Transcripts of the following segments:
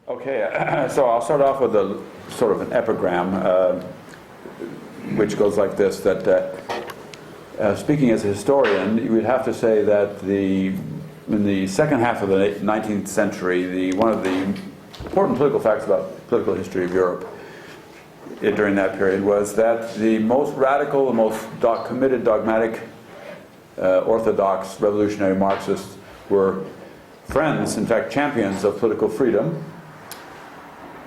Okay, so I'll start off with a sort of an epigram, which goes like this: that speaking as a historian, you would have to say that in the second half of the 19th century, one of the important political facts about political history of Europe during that period was that the most radical, the most committed, dogmatic, orthodox, revolutionary Marxists were friends, in fact champions of political freedom,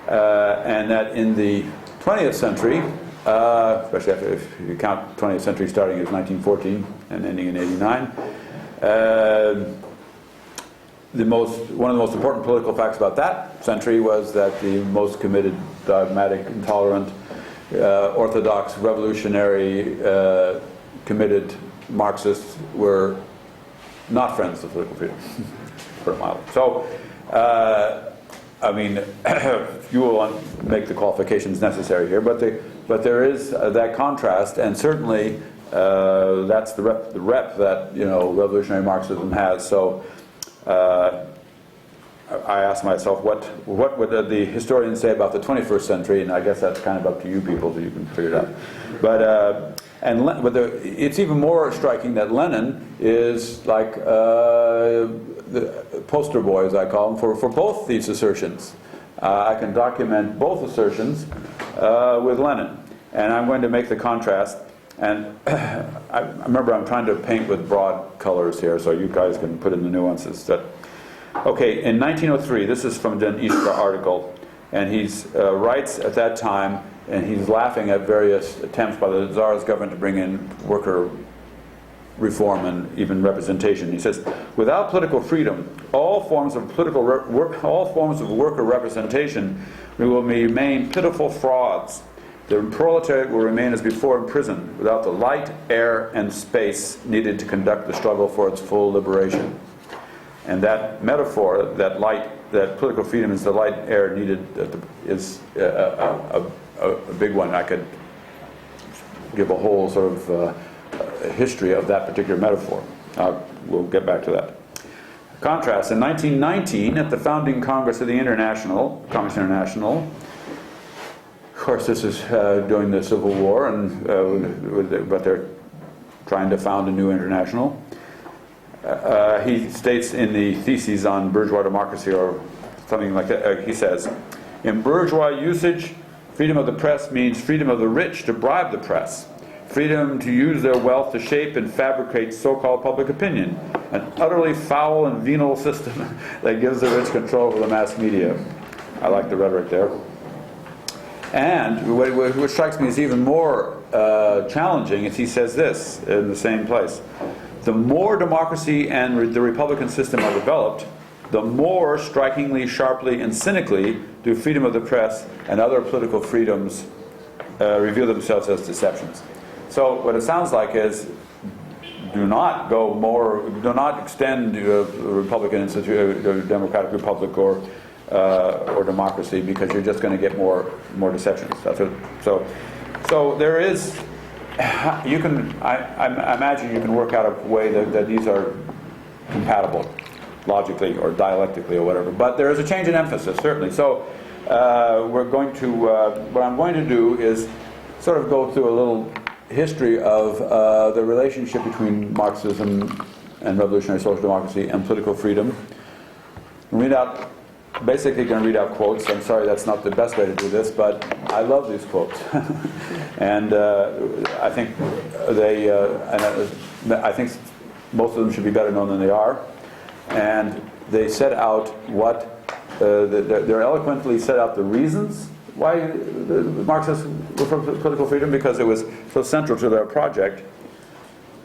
and that in the 20th century, especially if you count 20th century starting as 1914 and ending in 89, one of the most important political facts about that century was that the most committed, dogmatic, intolerant, orthodox, revolutionary, committed Marxists were not friends of political freedom, put it mildly. So, I mean, you will make the qualifications necessary here, but there is that contrast, and certainly that's the rep that revolutionary Marxism has. So I asked myself, what would the historians say about the 21st century? And I guess that's kind of up to you people, so you can figure it out. But it's even more striking that Lenin is like the poster boy, as I call him, for both these assertions. I can document both assertions with Lenin, and I'm going to make the contrast. And I remember I'm trying to paint with broad colors here, so you guys can put in the nuances. Okay, in 1903, this is from an Iskra article, and he writes at that time, and he's laughing at various attempts by the Tsar's government to bring in worker reform and even representation. He says, without political freedom, all forms of worker representation will remain pitiful frauds. The proletariat will remain as before in prison, without the light, air, and space needed to conduct the struggle for its full liberation. And that metaphor, that political freedom is the light, air needed, is a big one. I could give a whole sort of history of that particular metaphor. We'll get back to that. Contrast, in 1919, at the founding Congress of the Congress International, of course this is during the Civil War, but they're trying to found a new international. He states in the theses on bourgeois democracy, or something like that, he says, in bourgeois usage, freedom of the press means freedom of the rich to bribe the press, freedom to use their wealth to shape and fabricate so-called public opinion, an utterly foul and venal system that gives the rich control over the mass media. I like the rhetoric there. And what strikes me as even more challenging is he says this in the same place. The more democracy and the Republican system are developed, the more strikingly, sharply, and cynically do freedom of the press and other political freedoms reveal themselves as deceptions. So what it sounds like is, do not extend a Republican institute, a democratic republic, or democracy, because you're just going to get more deceptions. So there is. I imagine you can work out a way that these are compatible, logically or dialectically or whatever. But there is a change in emphasis, certainly. So what I'm going to do is sort of go through a little history of the relationship between Marxism and revolutionary social democracy and political freedom. Basically going to read out quotes. I'm sorry that's not the best way to do this, but I love these quotes. And I think I think most of them should be better known than they are. And they set out they're eloquently set out the reasons why the Marxists were for political freedom, because it was so central to their project.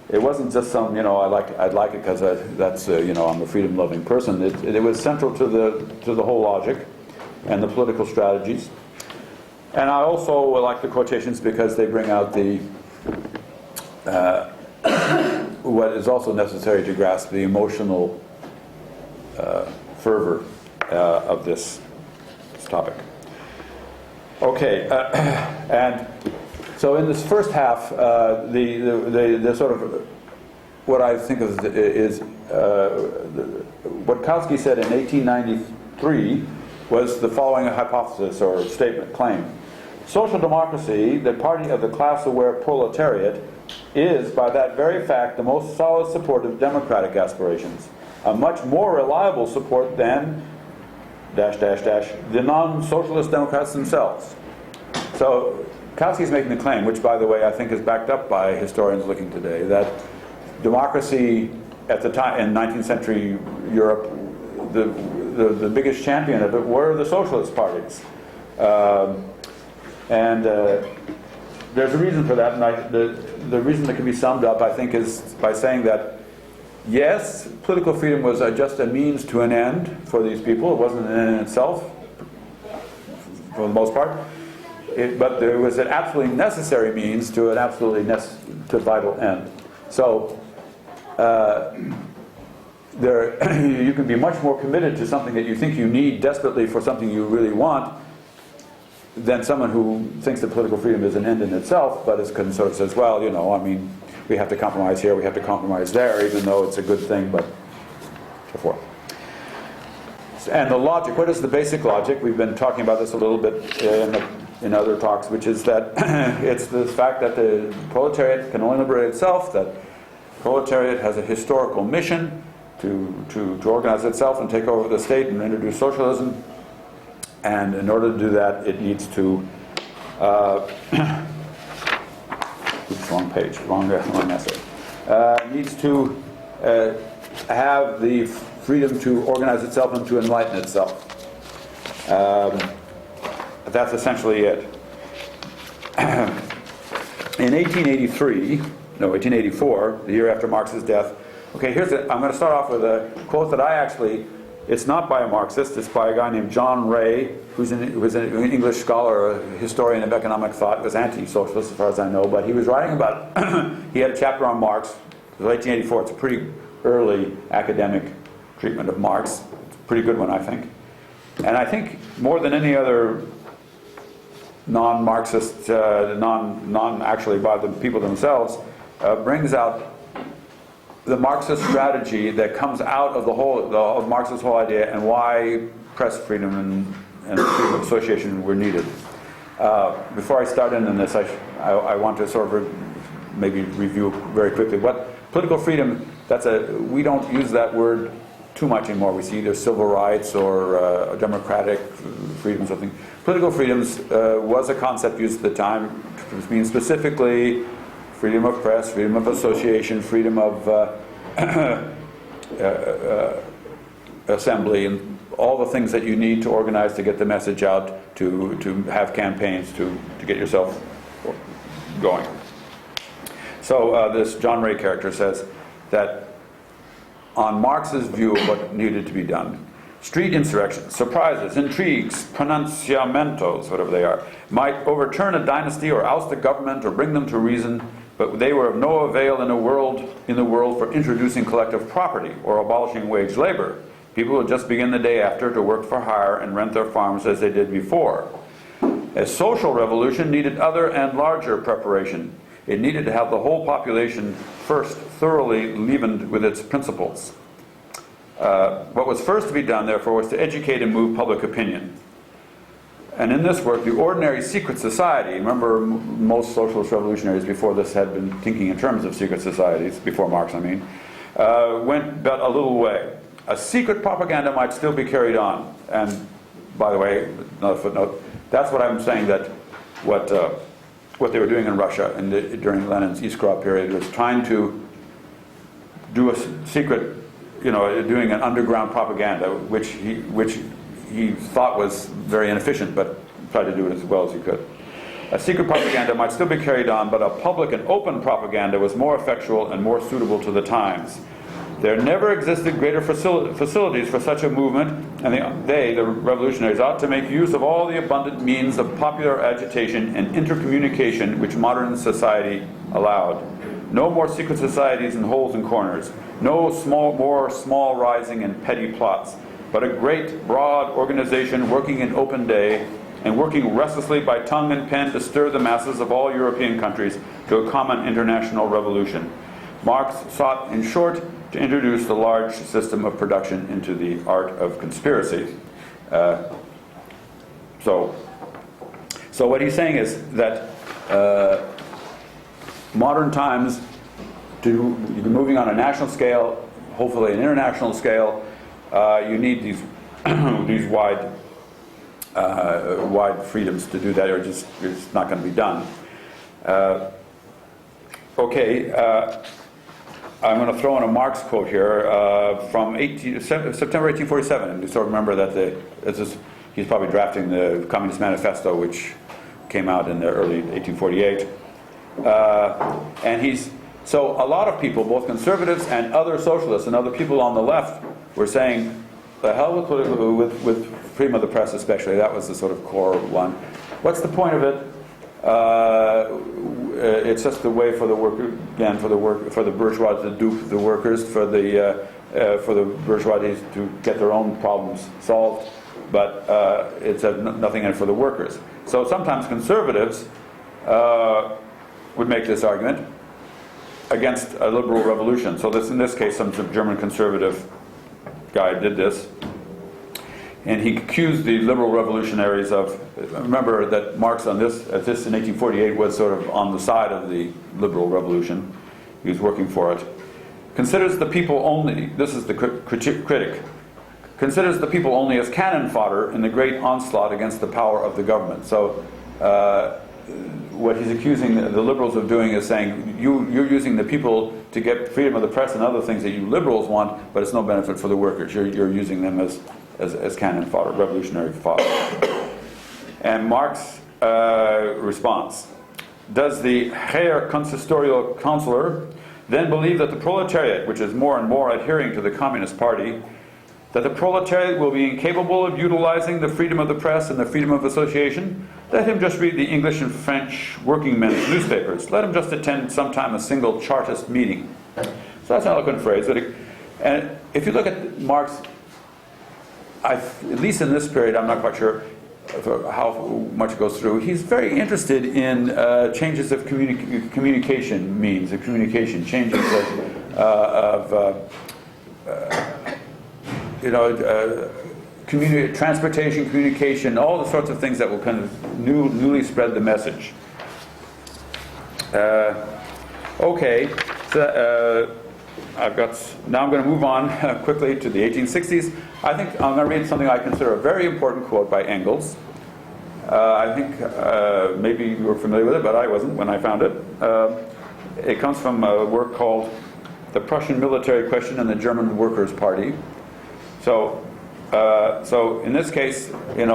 It wasn't just some, I'd like it because that's, I'm a freedom-loving person. It was central to the whole logic and the political strategies. And I also like the quotations because they bring out what is also necessary to grasp the emotional fervor of this topic. Okay, and so in this first half, the sort of what I think of is what Kautsky said in 1893 was the following hypothesis or statement, claim. Social democracy, the party of the class-aware proletariat, is, by that very fact, the most solid support of democratic aspirations, a much more reliable support than the non-socialist Democrats themselves. So Kautsky's making the claim, which, by the way, I think is backed up by historians looking today, that democracy at the time in 19th century Europe, the biggest champion of it were the socialist parties. There's a reason for that, and the reason that can be summed up, I think, is by saying that yes, political freedom was just a means to an end for these people. It wasn't an end in itself, for the most part. But there was an absolutely necessary means to an absolutely vital end. So you can be much more committed to something that you think you need desperately for something you really want than someone who thinks that political freedom is an end in itself, but is sort of says, well, I mean, we have to compromise here, we have to compromise there, even though it's a good thing, but so forth. And the logic, what is the basic logic? We've been talking about this a little bit in other talks, which is that it's the fact that the proletariat can only liberate itself, that proletariat has a historical mission to organize itself and take over the state and introduce socialism. And in order to do that, it needs to oops, wrong page, wrong essay. Needs to have the freedom to organize itself and to enlighten itself. That's essentially it. In 1884, the year after Marx's death. Okay, I'm going to start off with a quote that it's not by a Marxist, it's by a guy named John Ray, who's an English scholar, a historian of economic thought. He was anti-socialist as far as I know, but he was writing about he had a chapter on Marx. It was 1884. It's a pretty early academic treatment of Marx. It's a pretty good one, I think. And I think more than any other non-Marxist, non-actually by the people themselves, brings out the Marxist strategy that comes out of of Marx's whole idea and why press freedom and freedom of association were needed. Before I start into this, I want to sort of maybe review very quickly what political freedom. We don't use that word too much anymore. We see either civil rights or democratic freedom, something. Political freedoms was a concept used at the time, which means specifically freedom of press, freedom of association, freedom of assembly, and all the things that you need to organize to get the message out, to have campaigns, to get yourself going. So this John Ray character says that on Marx's view of what needed to be done, street insurrections, surprises, intrigues, pronunciamientos, whatever they are, might overturn a dynasty or oust a government or bring them to reason, but they were of no avail in the world for introducing collective property or abolishing wage labor. People would just begin the day after to work for hire and rent their farms as they did before. A social revolution needed other and larger preparation. It needed to have the whole population first thoroughly leavened with its principles. What was first to be done, therefore, was to educate and move public opinion. And in this work, the ordinary secret society, remember most socialist revolutionaries before this had been thinking in terms of secret societies, before Marx I mean, went but a little way. A secret propaganda might still be carried on. And by the way, another footnote, that's what I'm saying, that what they were doing in Russia during Lenin's Iskra period was trying to do a secret, doing an underground propaganda, which he thought was very inefficient, but tried to do it as well as he could. A secret propaganda might still be carried on, but a public and open propaganda was more effectual and more suitable to the times. There never existed greater facilities for such a movement, and the revolutionaries, ought to make use of all the abundant means of popular agitation and intercommunication which modern society allowed. No more secret societies and holes and corners. No more small rising and petty plots, but a great, broad organization working in open day and working restlessly by tongue and pen to stir the masses of all European countries to a common international revolution. Marx sought, in short, to introduce the large system of production into the art of conspiracy. So what he's saying is that modern times, you're moving on a national scale, hopefully an international scale, you need these these wide freedoms to do that, or it's not going to be done. I'm going to throw in a Marx quote here from September 1847, and you sort of remember that he's probably drafting the Communist Manifesto, which came out in the early 1848. So a lot of people, both conservatives and other socialists and other people on the left, were saying, the hell with freedom of the press especially. That was the sort of core one. What's the point of it? It's just a way for the worker, again, for the bourgeois to dupe the workers, for the bourgeoisie to get their own problems solved, but it's nothing in it for the workers. So sometimes conservatives would make this argument against a liberal revolution. So in this case, some German conservative guy did this, and he accused the liberal revolutionaries of. Remember that Marx in 1848 was sort of on the side of the liberal revolution. He was working for it. Considers the people only. This is the critic. Considers the people only as cannon fodder in the great onslaught against the power of the government. So. What he's accusing the liberals of doing is saying you're using the people to get freedom of the press and other things that you liberals want, but it's no benefit for the workers. You're using them as cannon fodder, revolutionary fodder. And Marx responds: does the Herr Consistorial Councillor then believe that the proletariat, which is more and more adhering to the Communist Party, that the proletariat will be incapable of utilizing the freedom of the press and the freedom of association? Let him just read the English and French working men's newspapers. Let him just attend sometime a single Chartist meeting. So that's an eloquent phrase. And if you look at Marx, at least in this period, I'm not quite sure how much it goes through, he's very interested in changes of communication means, of communication, changes transportation, communication, all the sorts of things that will kind of newly spread the message. Now I'm going to move on quickly to the 1860s. I think I'm going to read something I consider a very important quote by Engels. I think maybe you were familiar with it, but I wasn't when I found it. It comes from a work called The Prussian Military Question and the German Workers' Party. So in this case, there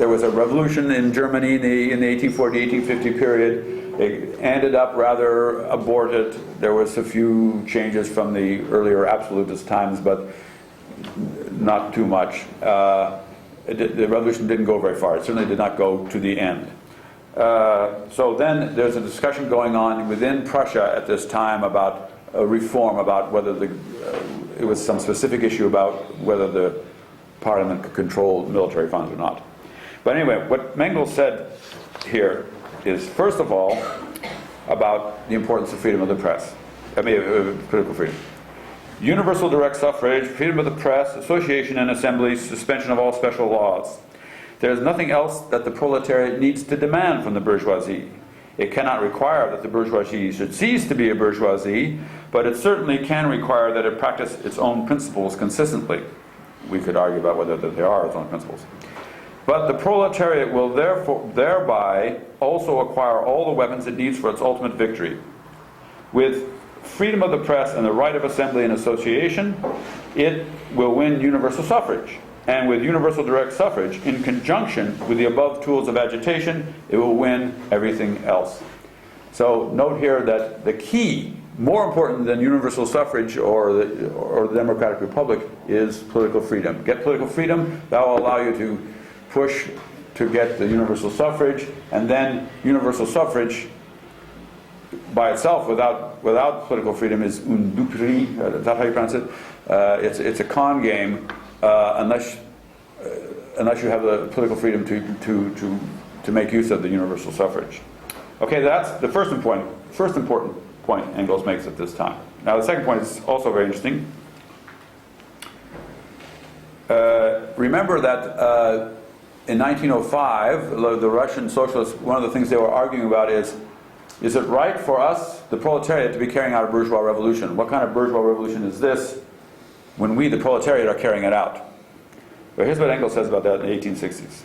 was a revolution in Germany in the 1840-1850 period. It ended up rather aborted. There was a few changes from the earlier absolutist times, but not too much. The revolution didn't go very far. It certainly did not go to the end. So then there's a discussion going on within Prussia at this time about a reform, about whether it was some specific issue about whether the parliament could control military funds or not. But anyway, what Engels said here is, first of all, about the importance of freedom of the press. Political freedom. Universal direct suffrage, freedom of the press, association and assembly, suspension of all special laws. There is nothing else that the proletariat needs to demand from the bourgeoisie. It cannot require that the bourgeoisie should cease to be a bourgeoisie, but it certainly can require that it practice its own principles consistently. We could argue about whether they are its own principles. But the proletariat will thereby also acquire all the weapons it needs for its ultimate victory. With freedom of the press and the right of assembly and association, it will win universal suffrage. And with universal direct suffrage, in conjunction with the above tools of agitation, it will win everything else. So note here that the key, more important than universal suffrage or the democratic republic, is political freedom. Get political freedom, that will allow you to push to get the universal suffrage, and then universal suffrage by itself, without political freedom, is une duperie. Is that how you pronounce it? It's a con game unless you have the political freedom to make use of the universal suffrage. Okay, that's the first important point Engels makes at this time. Now, the second point is also very interesting. remember that in 1905, the Russian socialists, one of the things they were arguing about is it right for us, the proletariat, to be carrying out a bourgeois revolution? What kind of bourgeois revolution is this when we, the proletariat, are carrying it out? Well, here's what Engels says about that in the 1860s.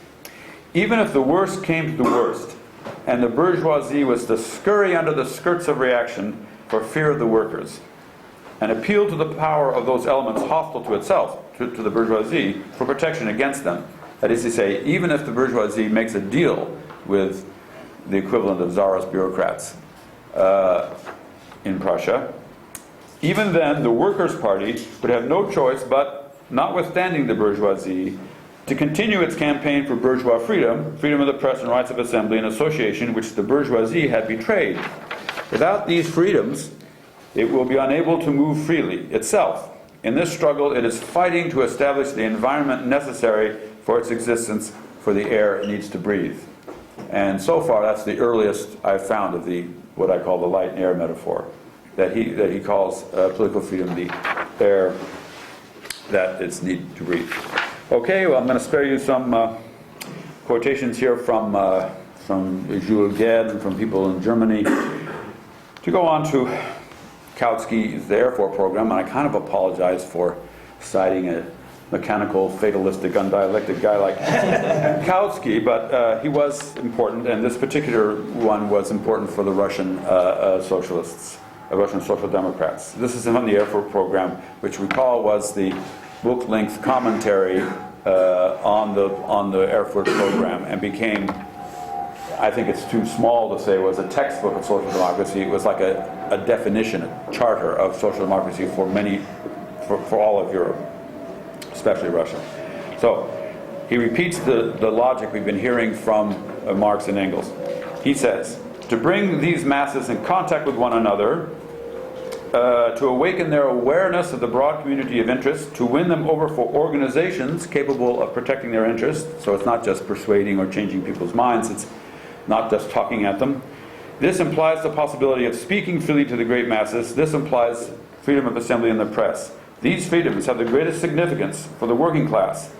Even if the worst came to the worst, and the bourgeoisie was to scurry under the skirts of reaction for fear of the workers, and appeal to the power of those elements hostile to itself, to the bourgeoisie, for protection against them. That is to say, even if the bourgeoisie makes a deal with the equivalent of czarist bureaucrats in Prussia, even then the Workers' Party would have no choice but, notwithstanding the bourgeoisie, to continue its campaign for bourgeois freedom, freedom of the press and rights of assembly and association, which the bourgeoisie had betrayed. Without these freedoms, it will be unable to move freely itself. In this struggle, it is fighting to establish the environment necessary for its existence, for the air it needs to breathe. And so far, that's the earliest I've found of the what I call the light and air metaphor, that he calls political freedom the air that it's needed to breathe. Okay, well, I'm going to spare you some quotations here from Jules Gued and from people in Germany. To go on to Kautsky's Air Force program, and I kind of apologize for citing a mechanical, fatalistic, undialectic guy like Kautsky, but he was important, and this particular one was important for the Russian socialists, Russian Social Democrats. This is from the Air Force program, which recall was the book-length commentary on the Air Force program, and became, I think it's too small to say it was a textbook of social democracy. It was like a definition, a charter of social democracy for all of Europe, especially Russia. So he repeats the logic we've been hearing from Marx and Engels. He says, to bring these masses in contact with one another, to awaken their awareness of the broad community of interest, to win them over for organizations capable of protecting their interests. So it's not just persuading or changing people's minds, it's not just talking at them. This implies the possibility of speaking freely to the great masses. This implies freedom of assembly in the press. These freedoms have the greatest significance for the working class.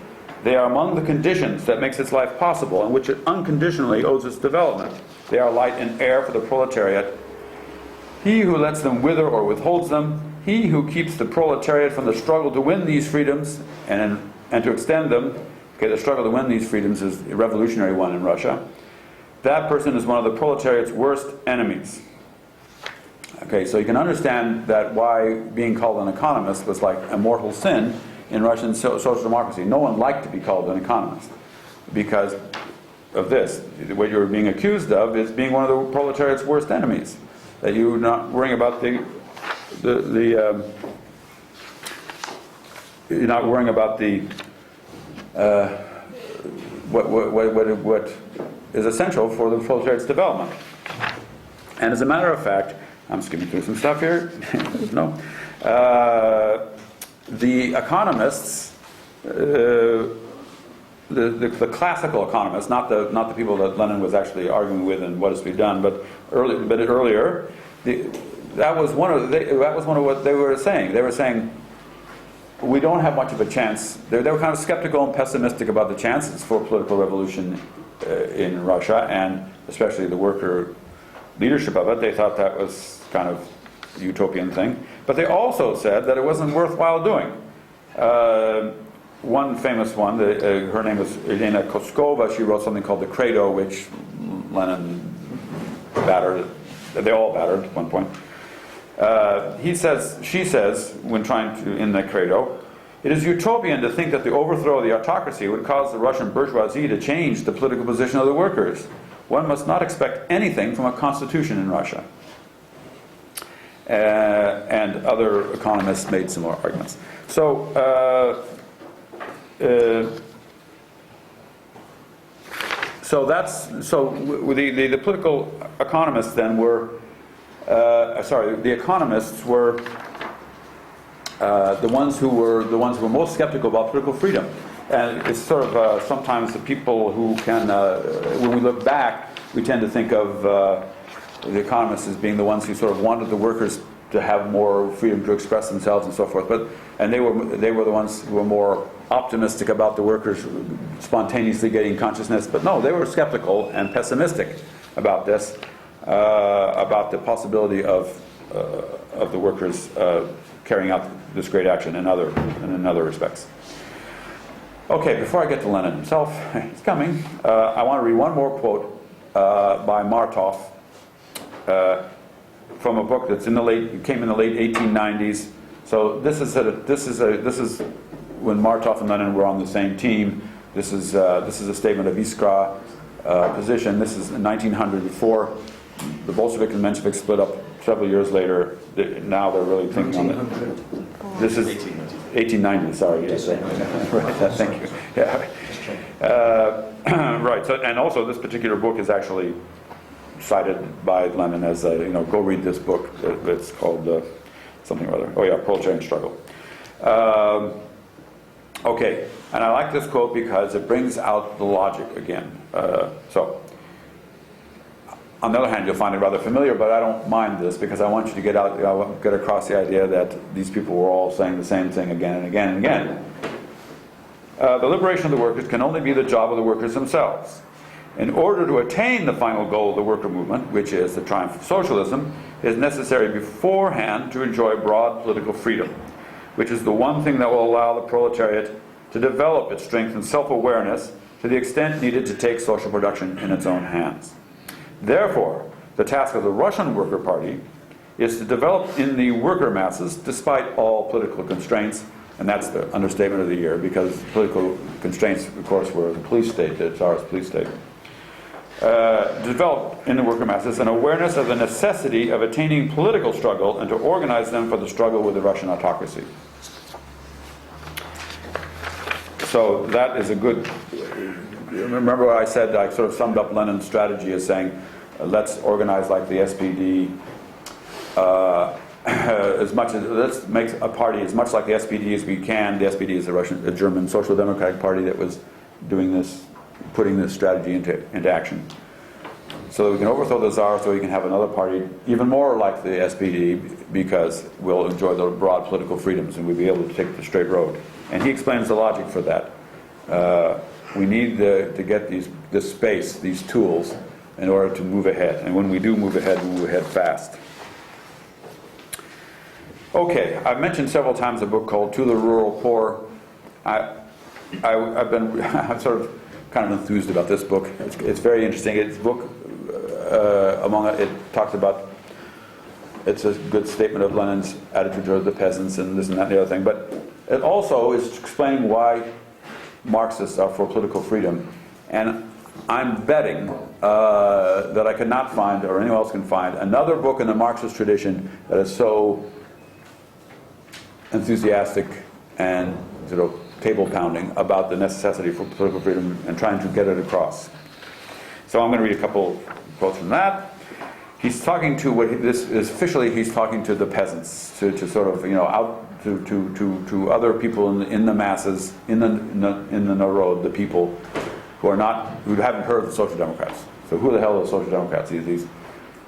They are among the conditions that makes its life possible and which it unconditionally owes its development. They are light and air for the proletariat. He who lets them wither or withholds them, he who keeps the proletariat from the struggle to win these freedoms and to extend them, okay, the struggle to win these freedoms is a revolutionary one in Russia, that person is one of the proletariat's worst enemies. Okay, so you can understand that why being called an economist was like a mortal sin in Russian social democracy. No one liked to be called an economist because of this. What you're being accused of is being one of the proletariat's worst enemies. That you're not worrying about you're not worrying about what is essential for the proletariat's development. And as a matter of fact, I'm skimming through some stuff here. No, the economists, the classical economists, not the people that Lenin was actually arguing with and what is to be done, but earlier, that was one of what they were saying. They were saying we don't have much of a chance. They were kind of skeptical and pessimistic about the chances for political revolution in Russia, and especially the worker leadership of it. They thought that was kind of a utopian thing. But they also said that it wasn't worthwhile doing. One famous one, her name was Elena Koskova. She wrote something called the Credo, which Lenin battered. They all battered at one point. She says, when trying to, in the Credo, it is utopian to think that the overthrow of the autocracy would cause the Russian bourgeoisie to change the political position of the workers. One must not expect anything from a constitution in Russia. And other economists made similar arguments. So the political economists then were the economists were the ones who were most skeptical about political freedom. And it's sort of sometimes the people who can, when we look back, we tend to think of the economists as being the ones who sort of wanted the workers to have more freedom to express themselves and so forth. And they were the ones who were more optimistic about the workers spontaneously getting consciousness, but no, they were skeptical and pessimistic about this, about the possibility of the workers carrying out this great action in other respects. Okay, before I get to Lenin himself, he's coming. I want to read one more quote by Martov from a book that's came in the late 1890s. So this is when Martov and Lenin were on the same team. This is a statement of Iskra position. This is in 1900. Before the Bolsheviks and Mensheviks split up several years later. Now they're really thinking on it. This is 1890. Sorry, yes. Right. Thank you. Yeah. Right. So, and also, this particular book is actually cited by Lenin as go read this book. It's called something or other. Oh yeah, Proletarian Struggle. Okay, and I like this quote because it brings out the logic again. On the other hand, you'll find it rather familiar, but I don't mind this because I want you to get across the idea that these people were all saying the same thing again and again and again. The liberation of the workers can only be the job of the workers themselves. In order to attain the final goal of the worker movement, which is the triumph of socialism, it is necessary beforehand to enjoy broad political freedom, which is the one thing that will allow the proletariat to develop its strength and self-awareness to the extent needed to take social production in its own hands. Therefore, the task of the Russian Worker Party is to develop in the worker masses, despite all political constraints, and that's the understatement of the year, because political constraints, of course, were the police state, the Tsarist police state. Develop in the worker masses an awareness of the necessity of attaining political struggle and to organize them for the struggle with the Russian autocracy. So that is a good... Remember what I said? I sort of summed up Lenin's strategy as saying, let's organize like the SPD, let's make a party as much like the SPD as we can. The SPD is the German Social Democratic Party that was doing this, putting this strategy into action. So that we can overthrow the Tsar, so we can have another party even more like the SPD, because we'll enjoy the broad political freedoms and we'll be able to take the straight road. And he explains the logic for that. We need to get this space, these tools, in order to move ahead. And when we do move ahead, we move ahead fast. Okay, I've mentioned several times a book called To the Rural Poor. I'm sort of kind of enthused about this book. It's very interesting. It's a book, it talks about, it's a good statement of Lenin's attitude toward the peasants and this and that and the other thing. But it also is explaining why Marxists are for political freedom. And I'm betting that I could not find, or anyone else can find, another book in the Marxist tradition that is so enthusiastic and sort of table pounding about the necessity for political freedom and trying to get it across. So I'm going to read a couple quotes from that. He's talking to he's talking to the peasants, to sort of out to other people in the masses, in the narod, the people who haven't heard of the Social Democrats. So who the hell are the Social Democrats?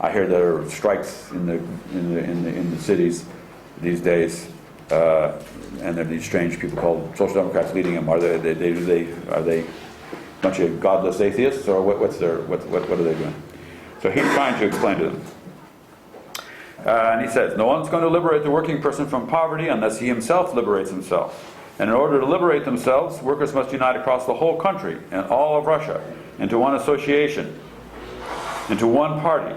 I hear there are strikes in the cities these days, and there are these strange people called Social Democrats leading them. Are they a bunch of godless atheists, or what are they doing? So he's trying to explain to them. And he says, no one's going to liberate the working person from poverty unless he himself liberates himself. And in order to liberate themselves, workers must unite across the whole country and all of Russia into one association, into one party.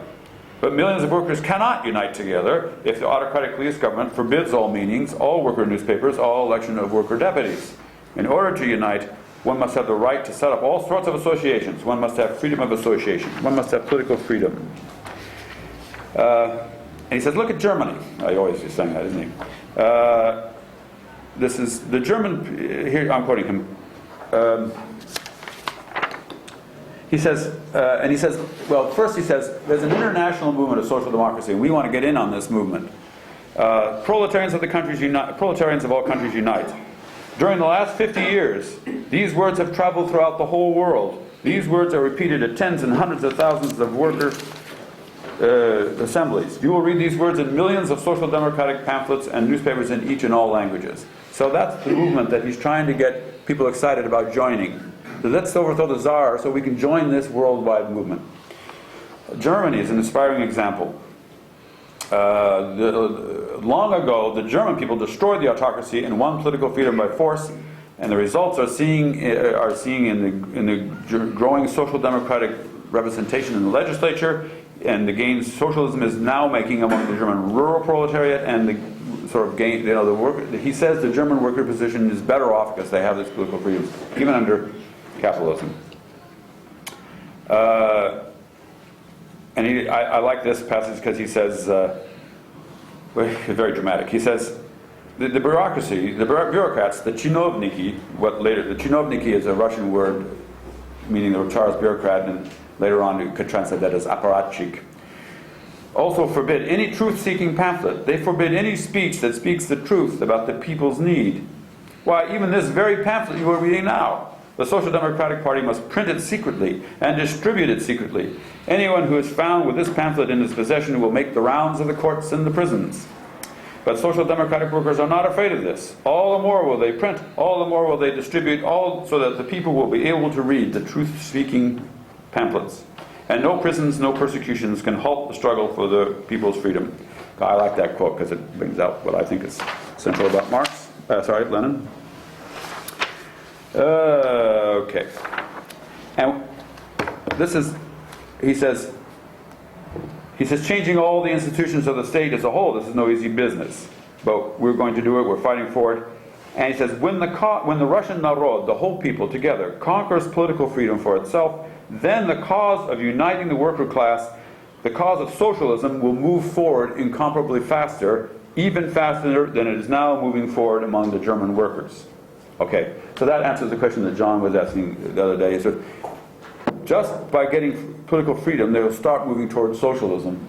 But millions of workers cannot unite together if the autocratic police government forbids all meetings, all worker newspapers, all election of worker deputies. In order to unite, one must have the right to set up all sorts of associations. One must have freedom of association. One must have political freedom. And he says, look at Germany. He always is saying that, isn't he? This is the German, here I'm quoting him. He says, well, first he says, there's an international movement of social democracy, and we want to get in on this movement. Proletarians of all countries unite. During the last 50 years, these words have traveled throughout the whole world. These words are repeated at tens and hundreds of thousands of worker assemblies. You will read these words in millions of social democratic pamphlets and newspapers in each and all languages. So that's the movement that he's trying to get people excited about joining. So let's overthrow the Tsar so we can join this worldwide movement. Germany is an inspiring example. Long ago, the German people destroyed the autocracy and won political freedom by force, and the results are seeing in the growing social democratic representation in the legislature, and the gains socialism is now making among the German rural proletariat, and the sort of gain, the work. He says the German worker position is better off because they have this political freedom, even under capitalism. And I like this passage because he says, very dramatic. He says, the bureaucracy, the bureaucrats, the chinovniki, the chinovniki is a Russian word meaning the Tsar's bureaucrat, and later on you could translate that as apparatchik, also forbid any truth-seeking pamphlet. They forbid any speech that speaks the truth about the people's need. Why, even this very pamphlet you are reading now, the Social Democratic Party must print it secretly and distribute it secretly. Anyone who is found with this pamphlet in his possession will make the rounds of the courts and the prisons. But Social Democratic workers are not afraid of this. All the more will they print, all the more will they distribute, all so that the people will be able to read the truth-speaking pamphlets. And no prisons, no persecutions can halt the struggle for the people's freedom. I like that quote because it brings out what I think is central about Lenin. Okay. And this is, he says, changing all the institutions of the state as a whole, this is no easy business. But we're going to do it, we're fighting for it. And he says, when the Russian narod, the whole people together, conquers political freedom for itself, then the cause of uniting the worker class, the cause of socialism, will move forward incomparably faster, even faster than it is now moving forward among the German workers. Okay, so that answers the question that John was asking the other day. So just by getting political freedom, they will start moving towards socialism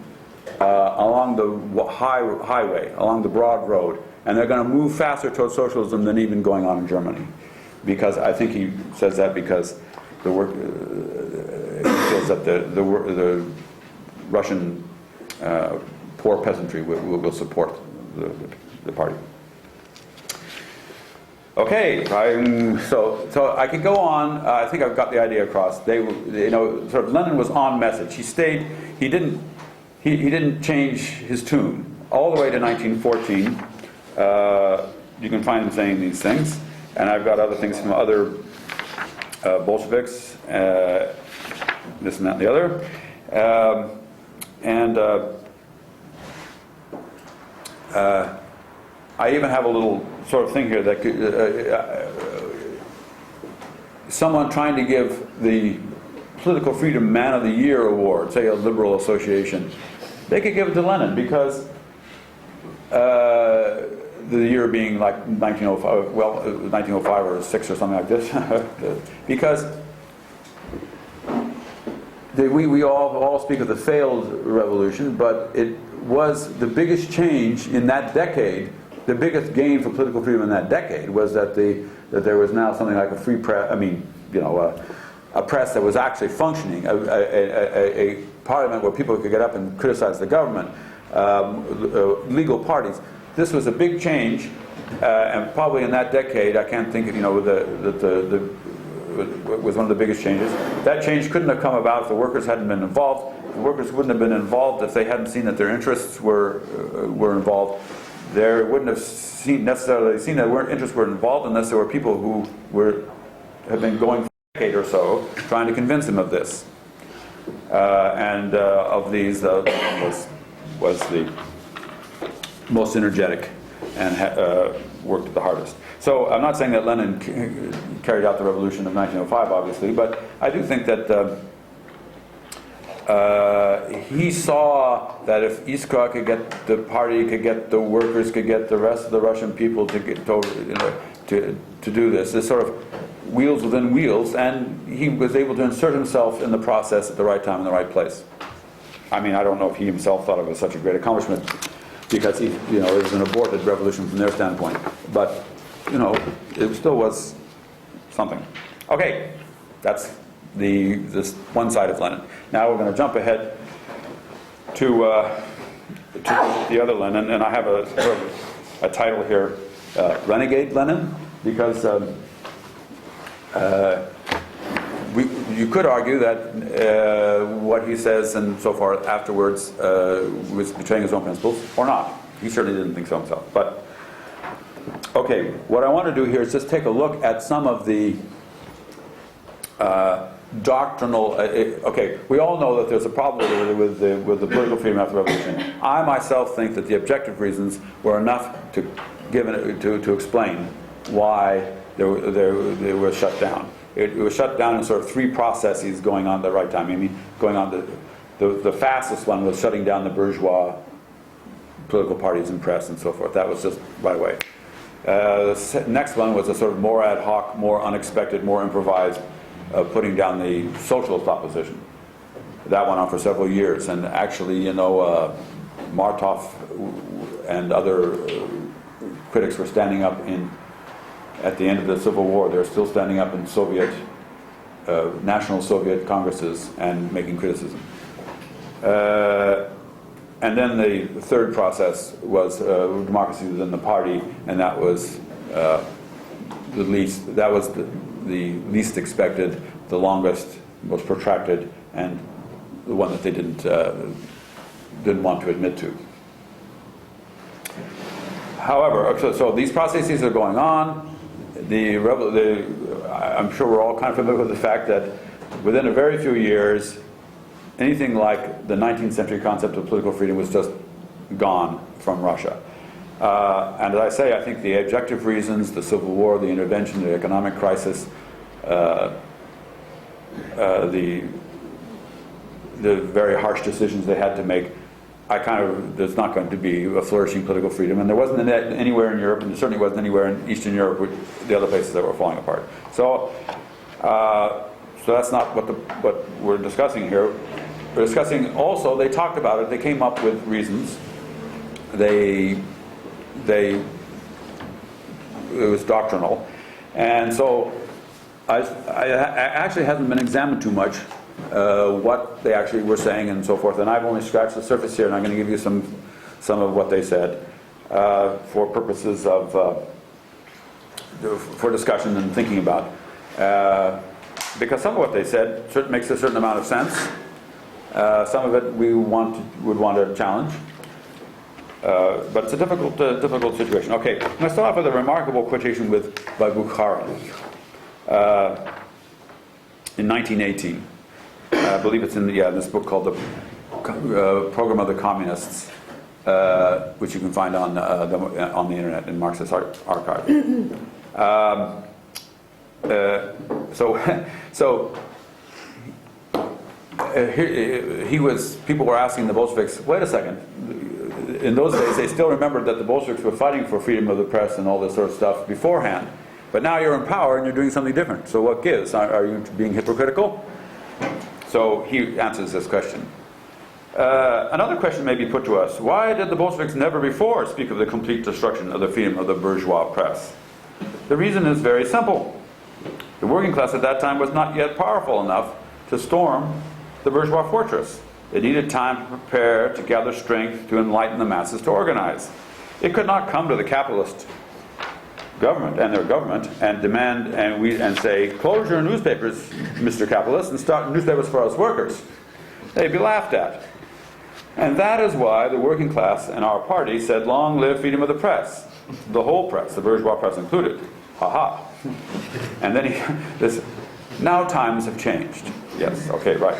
along the highway, along the broad road. And they're going to move faster towards socialism than even going on in Germany. Because I think he says that because he feels that the Russian poor peasantry will support the party. Okay, so I could go on. I think I've got the idea across. Sort of Lenin was on message. He stayed. He didn't change his tune all the way to 1914. You can find him saying these things, and I've got other things from other Bolsheviks, this and that and the other, I even have a little sort of thing here that could, someone trying to give the Political Freedom Man of the Year award, say a liberal association, they could give it to Lenin because the year being like 1905, 1905 or 6 or something like this, because we all speak of the failed revolution, but it was the biggest change in that decade. The biggest gain for political freedom in that decade was that there was now something like a free press. A press that was actually functioning, a parliament where people could get up and criticize the government, legal parties. This was a big change, and probably in that decade, I can't think of, was one of the biggest changes. That change couldn't have come about if the workers hadn't been involved. The workers wouldn't have been involved if they hadn't seen that their interests were involved. They wouldn't have necessarily seen that their interests were involved unless there were people who have been going for a decade or so trying to convince them of this. Of these, was the most energetic and worked the hardest. So I'm not saying that Lenin carried out the revolution of 1905, obviously, but I do think that he saw that if Iskra could get the party, could get the workers, could get the rest of the Russian people to do this sort of wheels within wheels, and he was able to insert himself in the process at the right time in the right place. I mean, I don't know if he himself thought it was such a great accomplishment, because it was an aborted revolution from their standpoint. But it still was something. Okay, that's this one side of Lenin. Now we're going to jump ahead to the other Lenin, and I have a title here Renegade Lenin, because you could argue that what he says and so far afterwards was betraying his own principles, or not. He certainly didn't think so himself. But, okay, what I want to do here is just take a look at some of the doctrinal... okay, we all know that there's a problem with the political freedom after the revolution. I myself think that the objective reasons were enough to explain why they were shut down. It was shut down in sort of three processes going on at the right time. I mean, going on the fastest one was shutting down the bourgeois political parties and press and so forth. That was just right away. The next one was a sort of more ad hoc, more unexpected, more improvised, putting down the socialist opposition. That went on for several years, and actually, Martov and other critics were standing up at the end of the Civil War. They're still standing up in Soviet, national Soviet congresses and making criticism. And then the third process was democracy within the party, and that was the least expected, the longest, most protracted, and the one that they didn't want to admit to. However, so these processes are going on. I'm sure we're all kind of familiar with the fact that within a very few years, anything like the 19th century concept of political freedom was just gone from Russia. And as I say, I think the objective reasons, the Civil War, the intervention, the economic crisis, the very harsh decisions they had to make, there's not going to be a flourishing political freedom, and there wasn't anywhere in Europe, and there certainly wasn't anywhere in Eastern Europe, the other places that were falling apart. So that's not what we're discussing here. We're discussing also, they talked about it, they came up with reasons. It was doctrinal, and so I actually haven't been examined too much what they actually were saying and so forth, and I've only scratched the surface here, and I'm going to give you some of what they said for purposes of for discussion and thinking about, because some of what they said makes a certain amount of sense. Some of it we would want to challenge, but it's a difficult situation. Okay, I'm going to start off with a remarkable quotation by Bukharan in 1918. I believe it's in this book called The Program of the Communists, which you can find on the internet in Marxist archive. People were asking the Bolsheviks, wait a second, in those days they still remembered that the Bolsheviks were fighting for freedom of the press and all this sort of stuff beforehand, but now you're in power and you're doing something different, so what gives? Are you being hypocritical? So he answers this question. Another question may be put to us: why did the Bolsheviks never before speak of the complete destruction of the freedom of the bourgeois press? The reason is very simple. The working class at that time was not yet powerful enough to storm the bourgeois fortress. It needed time to prepare, to gather strength, to enlighten the masses, to organize. It could not come to the capitalist government and their government and demand and say, close your newspapers, Mr. Capitalist, and start newspapers for us workers. They'd be laughed at. And that is why the working class and our party said, long live freedom of the press. The whole press, the bourgeois press included. Ha ha. And then now times have changed. Yes, okay, right.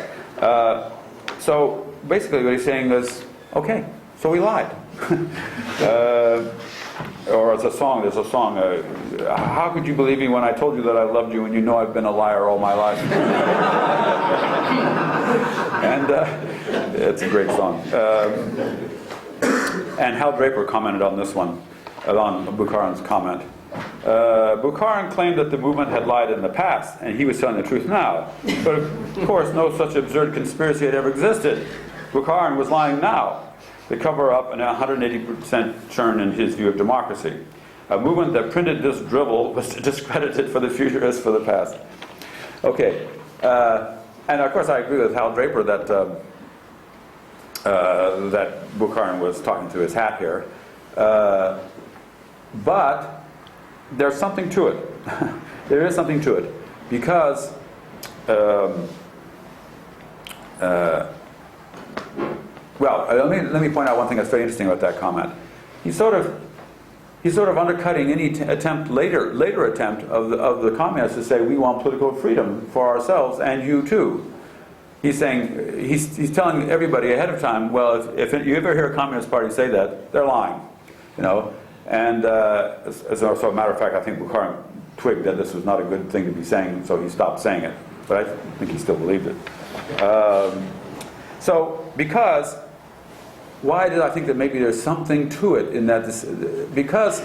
So basically what he's saying is, okay, so we lied. Or there's a song, how could you believe me when I told you that I loved you and you know I've been a liar all my life? And it's a great song. And Hal Draper commented on this one, on Bukharan's comment. Bukharan claimed that the movement had lied in the past, and he was telling the truth now. But of course, no such absurd conspiracy had ever existed. Bukharan was lying now. The cover-up and 180% churn in his view of democracy. A movement that printed this drivel was discredited for the future as for the past. Okay, and of course I agree with Hal Draper that that Bukharan was talking through his hat here. But there's something to it. There is something to it, because well, let me point out one thing that's very interesting about that comment. He's sort of undercutting any later attempt of the communists to say we want political freedom for ourselves and you too. He's saying, he's telling everybody ahead of time, well, if you ever hear a Communist Party say that, they're lying, you know. And as a matter of fact, I think Bukharan twigged that this was not a good thing to be saying, so he stopped saying it. But I think he still believed it. Why did I think that maybe there's something to it in that? Because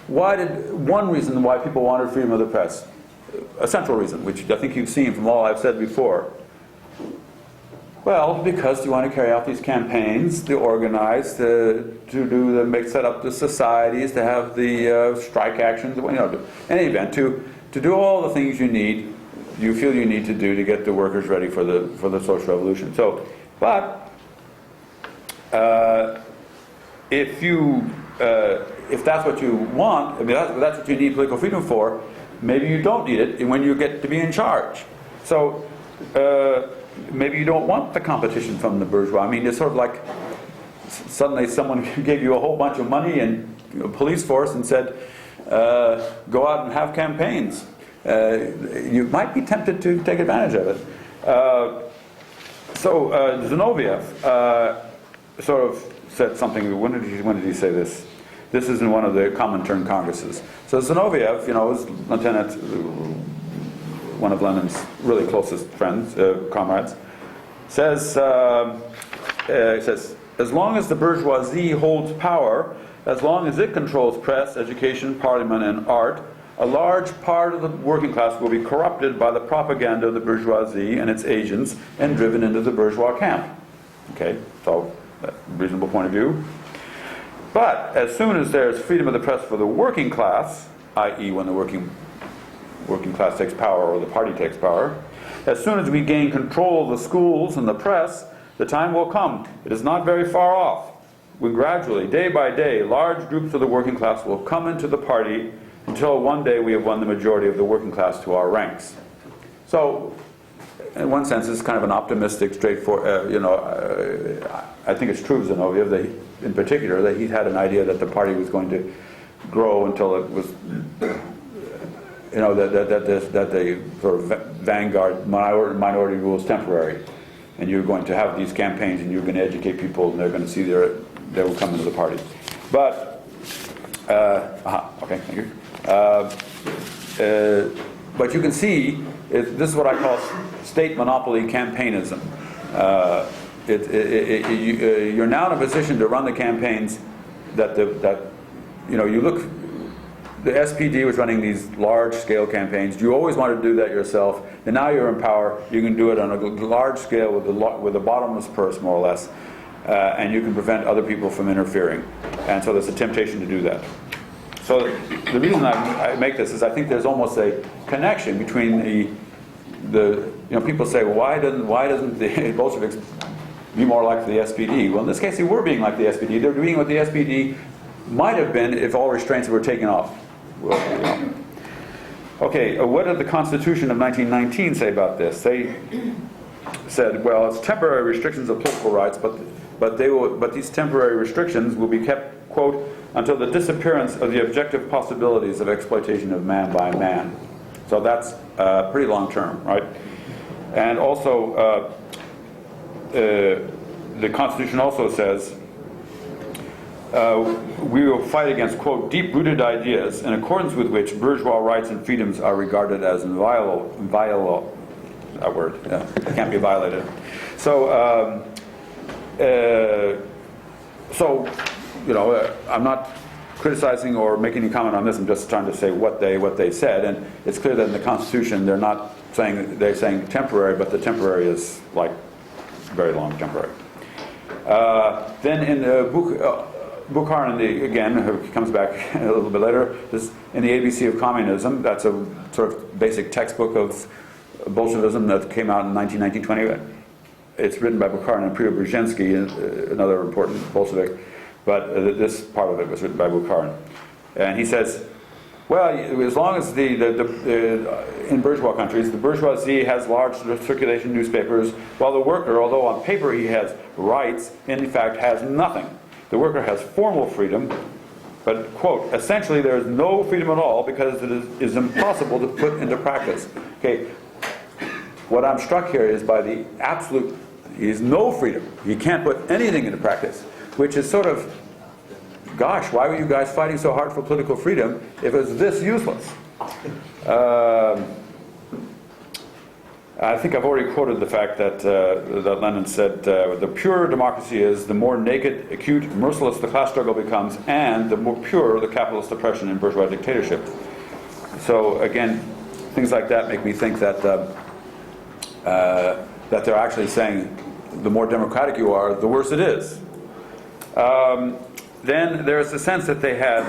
one reason why people wanted freedom of the press, a central reason, which I think you've seen from all I've said before. Well, because you want to carry out these campaigns, to organize, set up the societies, to have the strike actions, you know, in any event, to do all the things you feel you need to do to get the workers ready for the social revolution. So, but if that's what you want, I mean, that's what you need political freedom for, maybe you don't need it when you get to be in charge. So maybe you don't want the competition from the bourgeois. I mean, it's sort of like suddenly someone gave you a whole bunch of money and a police force and said, go out and have campaigns. You might be tempted to take advantage of it. Zinoviev sort of said something. When did he say this? This is in one of the Comintern congresses. So Zinoviev, you know, was lieutenant, one of Lenin's really closest friends, comrades, says, as long as the bourgeoisie holds power, as long as it controls press, education, parliament, and art, a large part of the working class will be corrupted by the propaganda of the bourgeoisie and its agents and driven into the bourgeois camp. Okay, so reasonable point of view. But as soon as there's freedom of the press for the working class, i.e. when the working class takes power or the party takes power, as soon as we gain control of the schools and the press, the time will come. It is not very far off, when gradually, day by day, large groups of the working class will come into the party until one day we have won the majority of the working class to our ranks. So, in one sense, it's kind of an optimistic, straightforward, I think it's true of Zinoviev, that in particular, that he had an idea that the party was going to grow until it was, that the sort of vanguard minority rule is temporary. And you're going to have these campaigns and you're going to educate people and they're going to see they will come into the party. But, okay, thank you. But you can see, this is what I call state monopoly campaignism. You're now in a position to run the campaigns you look. The SPD was running these large-scale campaigns. You always wanted to do that yourself, and now you're in power. You can do it on a large scale with a bottomless purse, more or less, and you can prevent other people from interfering. And so there's a temptation to do that. So the reason I make this is I think there's almost a connection between people say, well, why doesn't the Bolsheviks be more like the SPD? Well, in this case, they were being like the SPD. They're doing what the SPD might have been if all restraints were taken off. Well, Okay, what did the Constitution of 1919 say about this? They said, well, it's temporary restrictions of political rights, but these temporary restrictions will be kept, quote, until the disappearance of the objective possibilities of exploitation of man by man. So that's pretty long term, right? And also, the Constitution also says, we will fight against, quote, deep-rooted ideas in accordance with which bourgeois rights and freedoms are regarded as inviolable. That word, yeah, can't be violated. So, I'm not criticizing or making any comment on this. I'm just trying to say what they said, and it's clear that in the Constitution they're saying temporary, but the temporary is like very long temporary. Then in the Bukharan, again, who comes back a little bit later, this, in the ABC of Communism, that's a sort of basic textbook of Bolshevism that came out in 1919-20. It's written by Bukharan and Preobrazhensky, another important Bolshevik, but this part of it was written by Bukharan. And he says, Well, as long as in bourgeois countries, the bourgeoisie has large circulation newspapers, while the worker, although on paper he has rights, in fact has nothing. The worker has formal freedom, but, quote, essentially there is no freedom at all because it is impossible to put into practice. Okay, what I'm struck here is by the absolute, he has no freedom. He can't put anything into practice, which is sort of, gosh, why were you guys fighting so hard for political freedom if it's this useless? I think I've already quoted the fact that Lenin said, the purer democracy is, the more naked, acute, merciless the class struggle becomes, and the more pure the capitalist oppression and bourgeois dictatorship. So again, things like that make me think that that they're actually saying the more democratic you are, the worse it is. Then there's the sense that they had,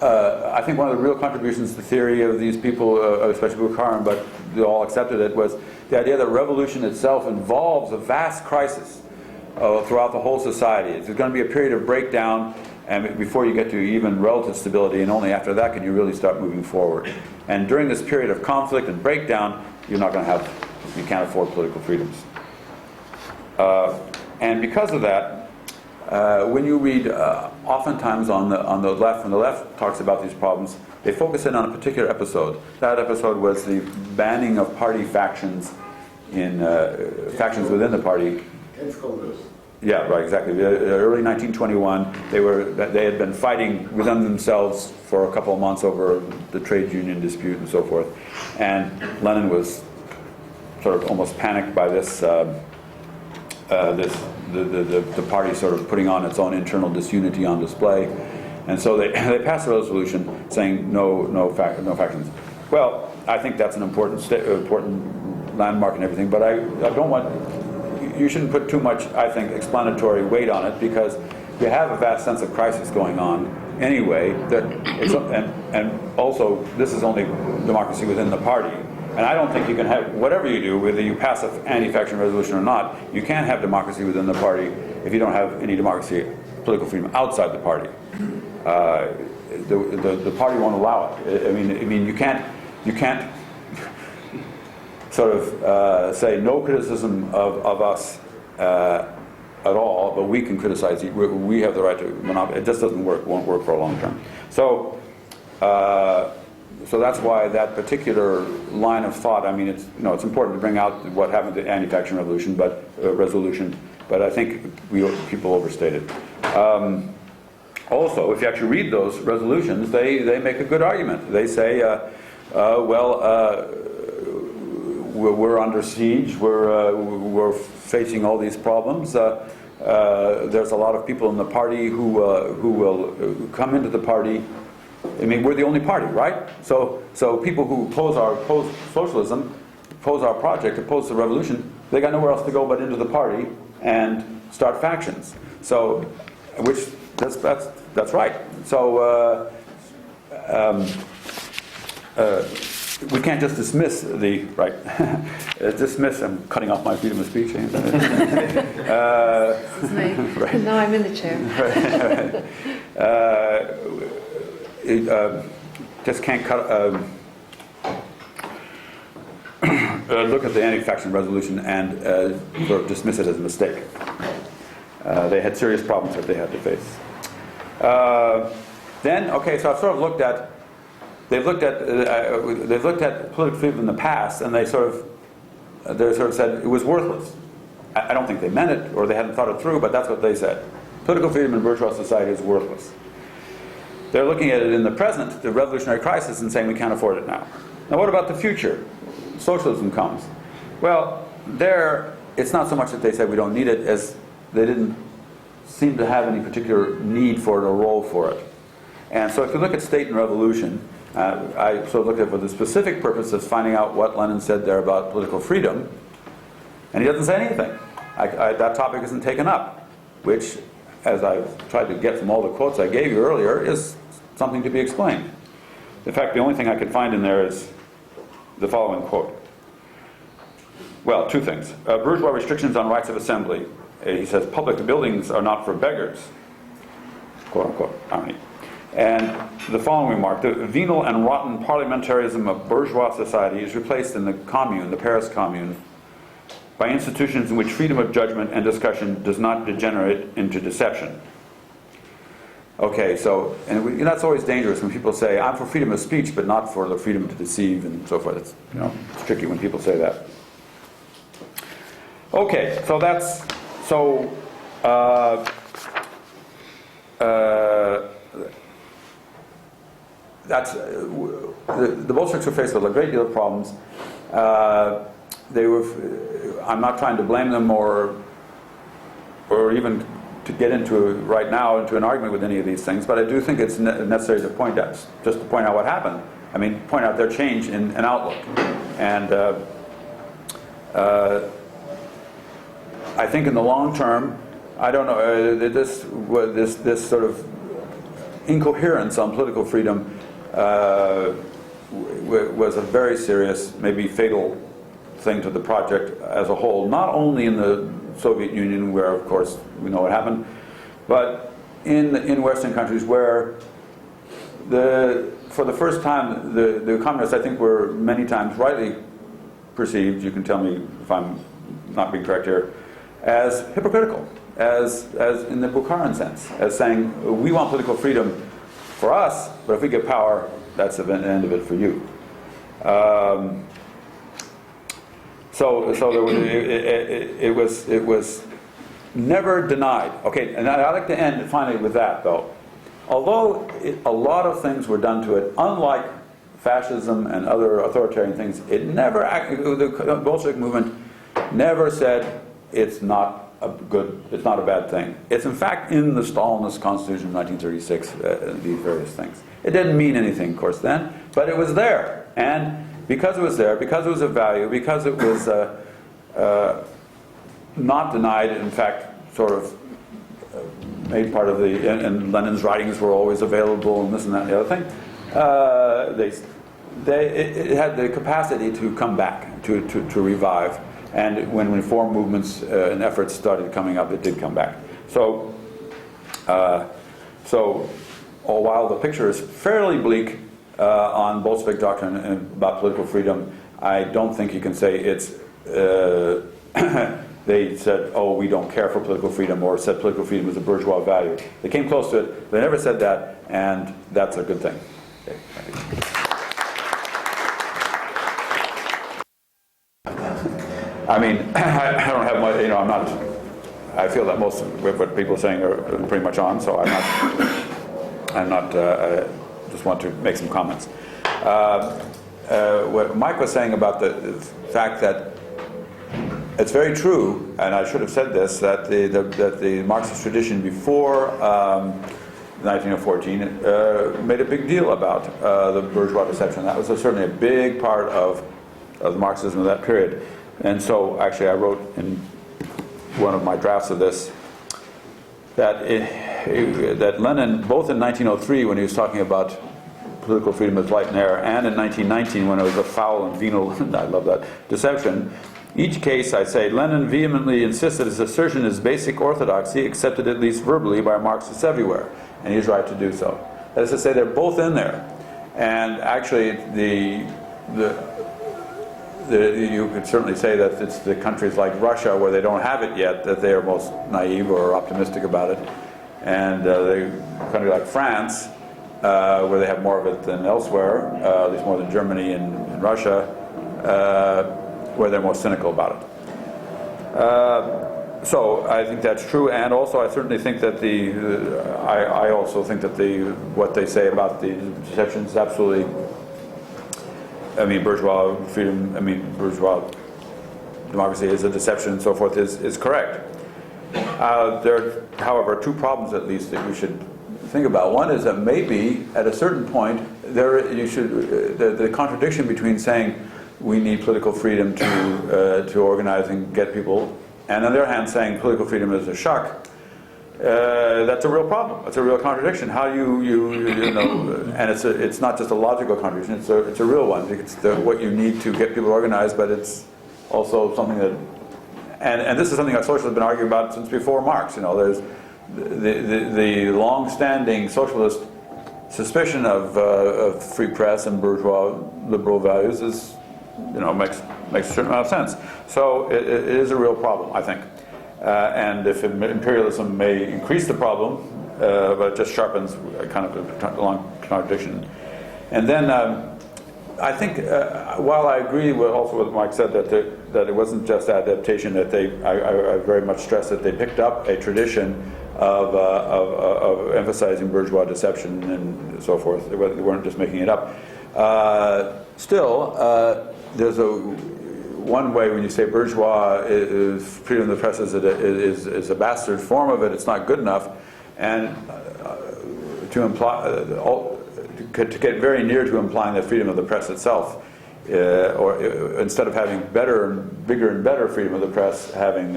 I think one of the real contributions to the theory of these people, especially Bukharan, but they all accepted it, was the idea that revolution itself involves a vast crisis throughout the whole society. It's going to be a period of breakdown and before you get to even relative stability, and only after that can you really start moving forward. And during this period of conflict and breakdown, you can't afford political freedoms. And because of that, when you read, oftentimes on the left, when the left talks about these problems, they focus in on a particular episode. That episode was the banning of party factions factions within the party. Yeah, right, exactly. Early 1921, they had been fighting within themselves for a couple of months over the trade union dispute and so forth. And Lenin was sort of almost panicked by this. The party sort of putting on its own internal disunity on display, and so they passed a resolution saying no factions. Well, I think that's an important landmark and everything, but I don't want, you shouldn't put too much, I think, explanatory weight on it, because you have a vast sense of crisis going on anyway. And also this is only democracy within the party. And I don't think you can have, whatever you do, whether you pass an anti-faction resolution or not, you can't have democracy within the party if you don't have any democracy, political freedom outside the party. The party won't allow it. I mean, you can't sort of say no criticism of us at all, but we can criticize you. We have the right to monopolize. It just doesn't work. Won't work for a long term. So that's why that particular line of thought, I mean, it's important to bring out what happened to the anti-faction resolution, but I think people overstate it. Also, if you actually read those resolutions, they make a good argument. They say, we're under siege, we're facing all these problems. There's a lot of people in the party who will come into the party. I mean, we're the only party, right? So people who oppose socialism, oppose our project, oppose the revolution, they got nowhere else to go but into the party and start factions. So, which that's right. So we can't just dismiss the right. I'm cutting off my freedom of speech. Right. No, I'm in the chair. Just can't look at the anti-faction resolution and sort of dismiss it as a mistake. They had serious problems that they had to face. So I've sort of looked at. They've looked at political freedom in the past, and they sort of said it was worthless. I don't think they meant it, or they hadn't thought it through, but that's what they said. Political freedom in bourgeois society is worthless. They're looking at it in the present, the revolutionary crisis, and saying we can't afford it now. Now what about the future? Socialism comes. Well, it's not so much that they said we don't need it as they didn't seem to have any particular need for it or role for it. And so if you look at State and Revolution, I sort of looked at it for the specific purpose of finding out what Lenin said there about political freedom, and he doesn't say anything. That topic isn't taken up, which, as I've tried to get from all the quotes I gave you earlier, is something to be explained. In fact, the only thing I could find in there is the following quote. Well, two things. Bourgeois restrictions on rights of assembly. He says, public buildings are not for beggars. Quote unquote, irony. And the following remark: the venal and rotten parliamentarism of bourgeois society is replaced in the Commune, the Paris Commune, by institutions in which freedom of judgment and discussion does not degenerate into deception. Okay, so, and that's always dangerous when people say, I'm for freedom of speech, but not for the freedom to deceive and so forth. It's, it's tricky when people say that. Okay, so that's, so, that's, the Bolsheviks were faced with a great deal of problems. They were, I'm not trying to blame them or even to get into right now into an argument with any of these things, but I do think it's necessary to point out, just to point out what happened. I mean, point out their change in outlook. And I think in the long term, I don't know, this sort of incoherence on political freedom was a very serious, maybe fatal thing to the project as a whole, not only in the Soviet Union, where of course we know what happened, but in Western countries where for the first time the communists, I think, were many times rightly perceived, you can tell me if I'm not being correct here, as hypocritical, as in the Bukharan sense, as saying, we want political freedom for us, but if we get power, that's the end of it for you. So there was, it was never denied. Okay, and I'd like to end finally with that, though. Although a lot of things were done to it, unlike fascism and other authoritarian things, it never, the Bolshevik movement never said it's not a bad thing. It's in fact in the Stalinist Constitution of 1936, these various things. It didn't mean anything, of course, then, but it was there. And because it was there, because it was of value, because it was not denied, in fact, sort of made part of the, and Lenin's writings were always available, and this and that and the other thing, it had the capacity to come back, to revive. And when reform movements and efforts started coming up, it did come back. So while the picture is fairly bleak on Bolshevik doctrine and about political freedom, I don't think you can say it's they said, oh, we don't care for political freedom, or said political freedom is a bourgeois value. They came close to it, they never said that, and that's a good thing. Okay, thank you. I mean, I don't have much, I'm not, I feel that most of what people are saying are pretty much on, so just want to make some comments. What Mike was saying about the fact that it's very true, and I should have said this, that the Marxist tradition before 1914 made a big deal about the bourgeois deception. That was certainly a big part of the Marxism of that period. And so, actually, I wrote in one of my drafts of this that that Lenin, both in 1903 when he was talking about political freedom as light and air, and in 1919 when it was a foul and venal, I love that, deception, each case, I say, Lenin vehemently insists that his assertion is basic orthodoxy, accepted at least verbally by Marxists everywhere, and he's right to do so. That is to say, they're both in there. And actually, you could certainly say that it's the countries like Russia, where they don't have it yet, that they are most naive or optimistic about it. And a country like France, where they have more of it than elsewhere, at least more than Germany and Russia, where they're more cynical about it. So I think that's true, and also I certainly think that I also think that what they say about the deception is absolutely, bourgeois freedom, bourgeois democracy is a deception and so forth is correct. There are, however, two problems at least that we should think about. One is that maybe at a certain point the contradiction between saying we need political freedom to organize and get people, and on the other hand saying political freedom is a shock, that's a real problem. It's a real contradiction. How and it's not just a logical contradiction. It's a real one. It's what you need to get people organized, but it's also something that, and this is something that socialists have been arguing about since before Marx. There's the long-standing socialist suspicion of free press and bourgeois liberal values is, makes a certain amount of sense. So it is a real problem, I think. And if imperialism may increase the problem, but it just sharpens kind of a long contradiction. And then I think, while I agree with also what Marx said, that it wasn't just adaptation, that I very much stress that they picked up a tradition of emphasizing bourgeois deception and so forth. They weren't just making it up. Still, there's one way when you say bourgeois freedom of the press is a bastard form of it. It's not good enough, and to imply to get very near to implying the freedom of the press itself, or instead of having bigger and better freedom of the press, having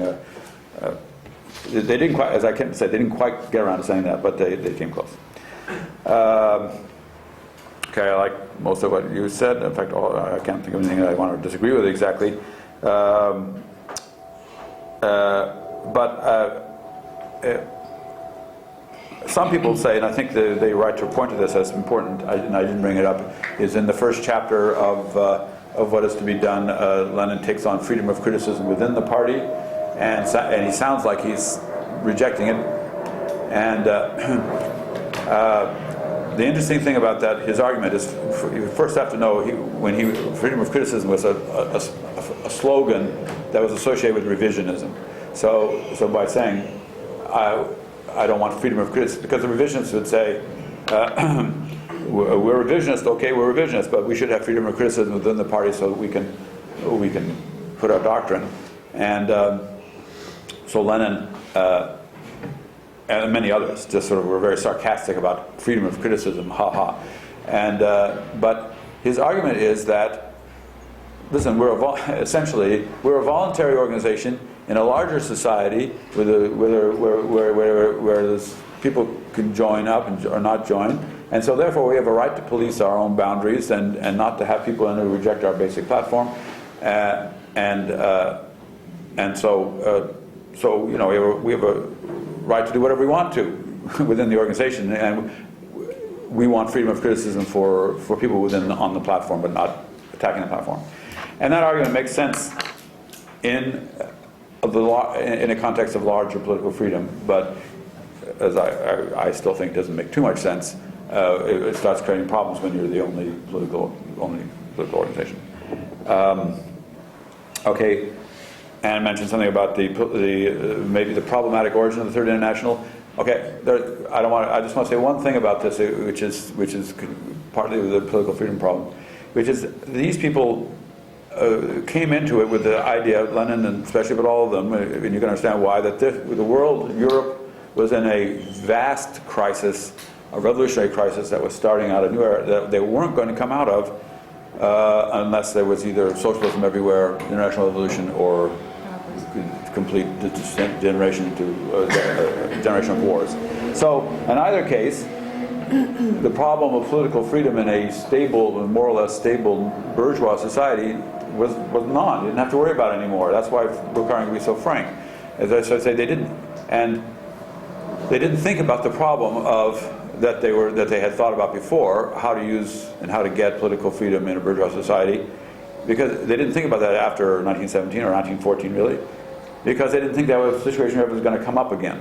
they didn't quite, as I can say, they didn't quite get around to saying that, but they came close. Okay, I like most of what you said. In fact, I can't think of anything that I want to disagree with exactly. Some people say, and I think they right to point to this as important, and I didn't bring it up, is in the first chapter of what is to be done, Lenin takes on freedom of criticism within the party, and he sounds like he's rejecting it. And the interesting thing about that, his argument is, you first have to know, freedom of criticism was a slogan that was associated with revisionism. So by saying, I don't want freedom of criticism, because the revisionists would say, we're revisionist, okay, we're revisionist, but we should have freedom of criticism within the party so that we can put our doctrine. And so Lenin and many others just sort of were very sarcastic about freedom of criticism, and but his argument is that, listen, we're a voluntary organization in a larger society where people can join up or not join, and so therefore we have a right to police our own boundaries and not to have people who reject our basic platform, and so we have a right to do whatever we want to within the organization, and we want freedom of criticism for people on the platform, but not attacking the platform. And that argument makes sense in a context of larger political freedom, but as I still think doesn't make too much sense. It starts creating problems when you're the only political organization. Okay. And mentioned something about maybe the problematic origin of the Third International. Okay, I just want to say one thing about this, which is partly the political freedom problem, which is these people came into it with the idea, Lenin and especially, but all of them, and you can understand why, that the world, Europe, was in a vast crisis, a revolutionary crisis that was starting out a new era that they weren't going to come out of unless there was either socialism everywhere, international revolution, or complete generation of wars. So, in either case, the problem of political freedom in a stable, more or less stable bourgeois society was none. You didn't have to worry about it anymore. That's why Bukharan could be so frank. As I say, they didn't think about the problem that they had thought about before, how to use and how to get political freedom in a bourgeois society, because they didn't think about that after 1917 or 1914, really, because they didn't think that was a situation where it was going to come up again.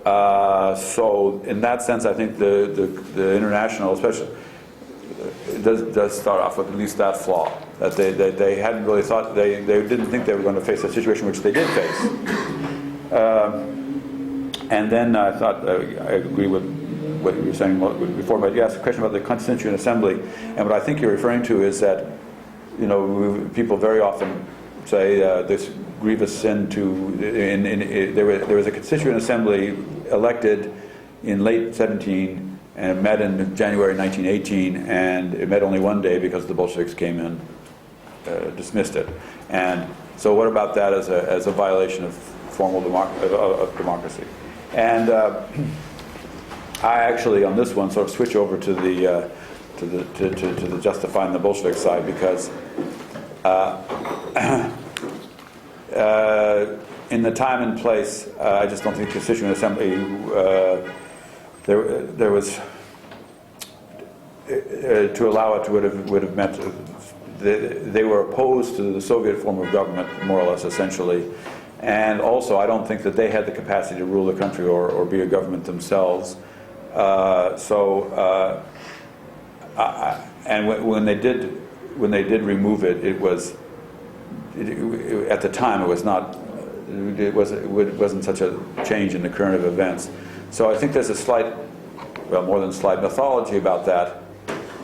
So in that sense, I think the international, especially, does start off with at least that flaw, that they hadn't really thought, they didn't think they were going to face a situation which they did face. And then I thought, I agree with what you were saying before, but you asked a question about the Constituent Assembly, and what I think you're referring to is that, people very often say this grievous sin there was a Constituent Assembly elected in late 17 and it met in January 1918, and it met only one day because the Bolsheviks came in, dismissed it. And so what about that as a violation of formal democracy? And I actually, on this one, sort of switch over to the justifying the Bolshevik side, because in the time and place, I just don't think the Constituent Assembly there was to allow it would have meant they were opposed to the Soviet form of government, more or less, essentially. And also, I don't think that they had the capacity to rule the country or be a government themselves. And when they did remove it, at the time it wasn't such a change in the current of events. So I think there's a slight, well, more than slight mythology about that.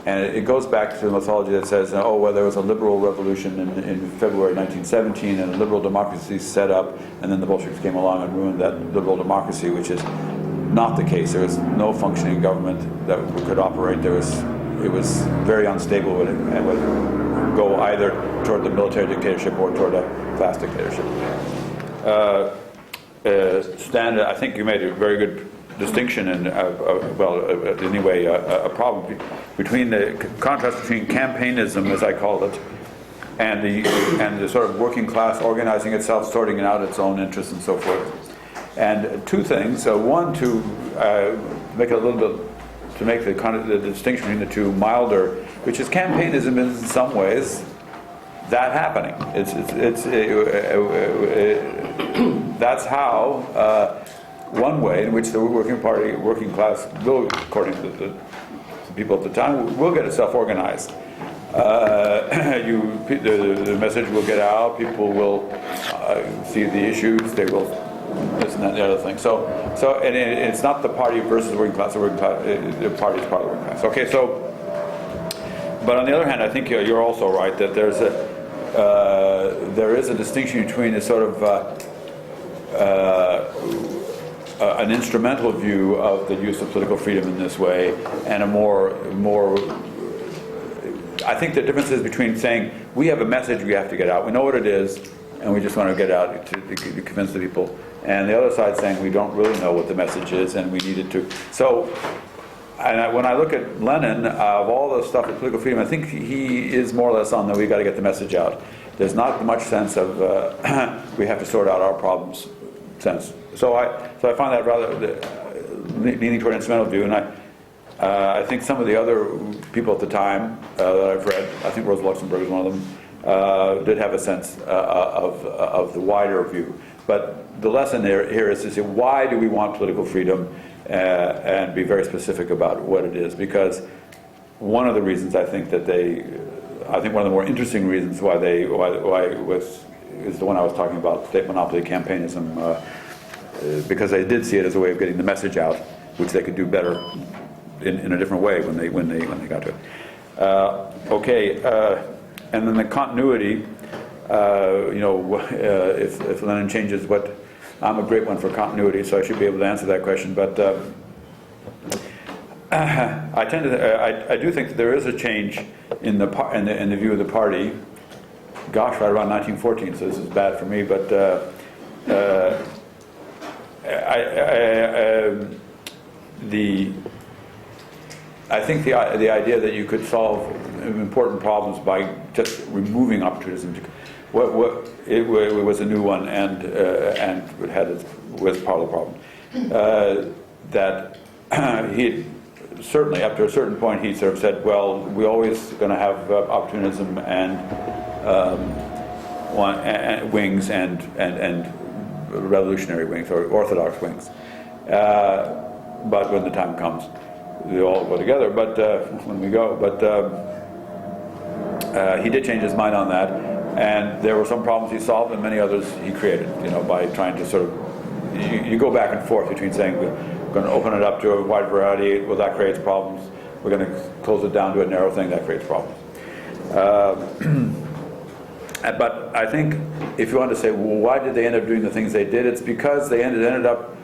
And it goes back to the mythology that says, oh, well, there was a liberal revolution in February 1917, and a liberal democracy set up, and then the Bolsheviks came along and ruined that liberal democracy, which is not the case. There was no functioning government that could operate. It was very unstable, and would go either toward the military dictatorship or toward a class dictatorship. Stan, I think you made a very good distinction, and anyway, a problem between the contrast between campaignism, as I call it, and the sort of working class organizing itself, sorting out its own interests, and so forth. And two things: one, to make it a little bit, to make the distinction between the two milder, which is campaignism is in some ways that happening. That's how. One way in which the working class will, according to the people at the time, will get itself organized. The message will get out. People will see the issues. They will this and that and the other thing. So, and it's not the party versus the working class. The party is part of the working class. Okay, so, but on the other hand, I think you're also right that there is a distinction between a sort of an instrumental view of the use of political freedom in this way, and a more. I think the difference is between saying we have a message we have to get out, we know what it is, and we just want to get out to convince the people, and the other side saying we don't really know what the message is, and we need it to. So, when I look at Lenin, of all the stuff with political freedom, I think he is more or less on the we got to get the message out. There's not much sense of we have to sort out our problems sense. So I find that rather leaning toward an instrumental view, and I think some of the other people at the time that I've read, I think Rosa Luxemburg is one of them, did have a sense of the wider view. But the lesson here is to say, why do we want political freedom, and be very specific about what it is? Because one of the reasons I think one of the more interesting reasons why is the one I was talking about, state monopoly campaignism. Because they did see it as a way of getting the message out, which they could do better in a different way when they got to it. And then the continuity. If Lenin changes, I'm a great one for continuity, so I should be able to answer that question. But I do think that there is a change in the view of the party. Gosh, right around 1914, so this is bad for me, but. I think the idea that you could solve important problems by just removing opportunism, it was a new one, and was part of the problem. That he certainly, after a certain point, he sort of said, well, we're always going to have opportunism and wings and revolutionary wings or orthodox wings, but when the time comes, they all go together. But when we go, he did change his mind on that, and there were some problems he solved, and many others he created. By trying to sort of you go back and forth between saying we're going to open it up to a wide variety. Well, that creates problems. We're going to close it down to a narrow thing. That creates problems. But I think if you want to say, well, why did they end up doing the things they did? It's because they ended up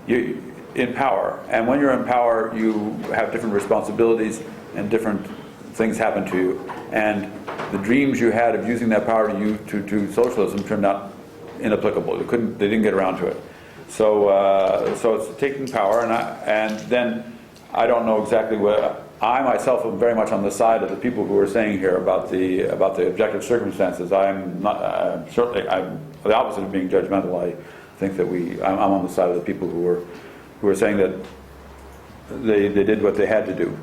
in power. And when you're in power, you have different responsibilities and different things happen to you. And the dreams you had of using that power to socialism turned out inapplicable. They didn't get around to it. So it's taking power, and then I don't know exactly what. I myself am very much on the side of the people who are saying here about the objective circumstances. I'm not certainly. I'm the opposite of being judgmental. I think that I'm on the side of the people who are saying that they did what they had to do,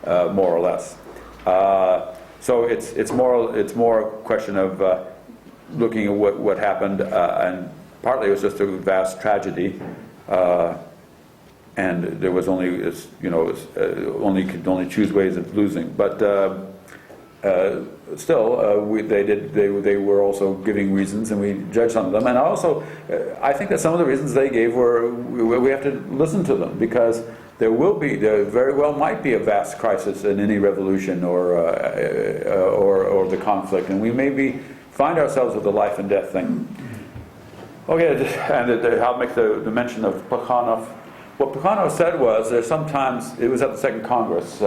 more or less. So it's more a question of looking at what happened, and partly it was just a vast tragedy, and there was only could only choose ways of losing. But still, they were also giving reasons, and we judged some of them. And also, I think that some of the reasons they gave we have to listen to them, because there very well might be a vast crisis in any revolution or the conflict, and we maybe find ourselves with a life and death thing. Okay, and I'll make the mention of Plekhanov. What Plekhanov said was, it was at the Second Congress,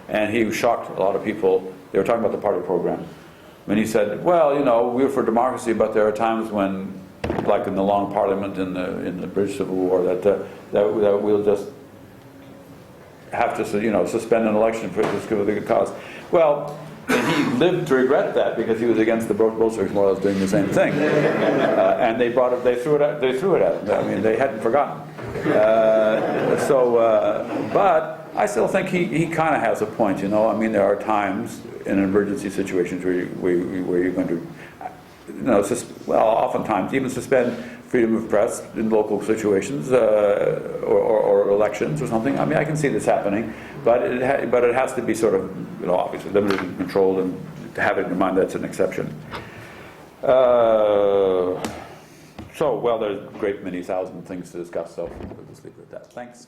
and he shocked a lot of people. They were talking about the party program. When he said, well, we're for democracy, but there are times when, like in the Long Parliament in the British Civil War, that we'll just have to suspend an election for this good cause. Well, he lived to regret that, because he was against the Bolsheviks more or less doing the same thing, and they threw it at him. I mean, they hadn't forgotten. But I still think he kind of has a point. I mean, there are times in emergency situations where you're going to, oftentimes even suspend freedom of press in local situations or elections or something. I mean, I can see this happening, but it has to be sort of, obviously limited and controlled, and to have it in mind that's an exception. There's a great many thousand things to discuss, so we'll just leave it at that. Thanks.